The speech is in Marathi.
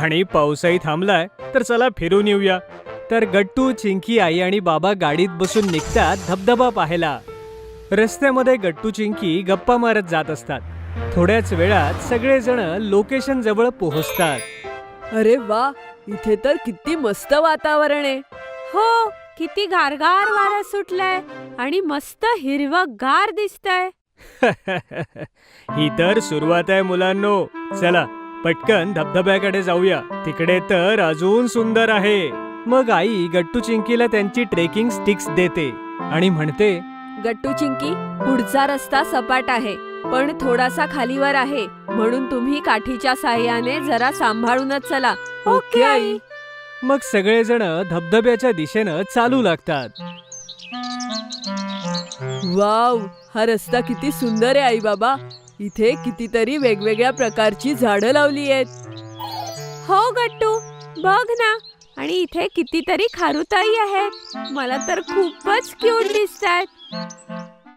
आणि पाऊसही थांबलाय तर चला फिरून येऊया. तर गट्टू, चिंकी, आई आणि बाबा गाडीत बसून निघतात धबधबा पाहायला. रस्त्यामध्ये गट्टू चिंकी गप्पा मारत जात असतात. थोड्याच वेळात सगळेजण लोकेशन जवळ पोहोचतात. अरे वा, इथे तर किती मस्त वातावरण आहे. हो, किती गारगार वारा सुटलाय आणि मस्त हिरवंगार दिसतंय. ही तर सुरुवात आहे मुलांनो. चला पटकन धबधब्याकडे जाऊया, तिकडे तर अजून सुंदर आहे. मग आई गट्टू चिंकीला त्यांची ट्रेकिंग स्टिक्स देते आणि म्हणते, गट्टू चिंकी, पुढचा रस्ता सपाट आहे पण थोडासा खालीवर आहे, म्हणून तुम्ही काठीच्या साह्याने जरा सांभाळूनच चला. Okay I. मग सगळेजण धबधब्याच्या दिशेनं चालू लागतात. वाव, हा रस्ता किती सुंदर आहे आई बाबा. इथे कितीतरी वेगवेगळ्या प्रकारची झाडं लावली आहेत. हो गट्टू, बघ ना, आणि इथे कितीतरी खारुताई आहेत. मला तर खूपच क्यूट दिसतायत.